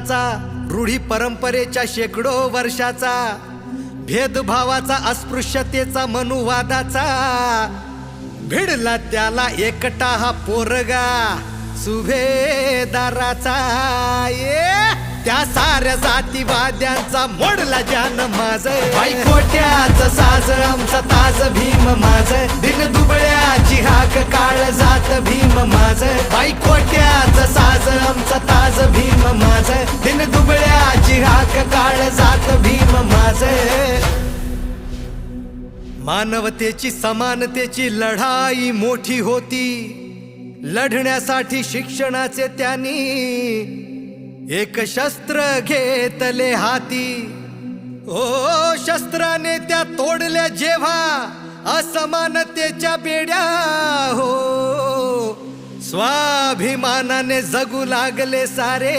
माणसाचा, रूढी परंपरेच्या शेकडो वर्षाचा, भेदभावाचा, अस्पृश्यतेचा, मनुवादाचा, भिडला त्याला एकटा हा पोरगा सुभेदाराचा. त्या साऱ्या जातीवाद्यांचा मोडला जान माझ, कोट्याच साज आमचा ताज भीम माझ, दिन दुबळ्याची हाक काळ जात भीम माझ, कोट्याच साज आमचा ताज भीम माझ, दिन दुबळ्याची हाक काळ जात भीम माझ. मानवतेची समानतेची लढाई मोठी होती, लढण्यासाठी शिक्षणाचे त्यांनी एक शस्त्र घेतले हाती. ओ शस्त्राने त्या तोडल्या जेव्हा असमानतेच्या बेड्या, हो स्वाभिमानाने जगू लागले सारे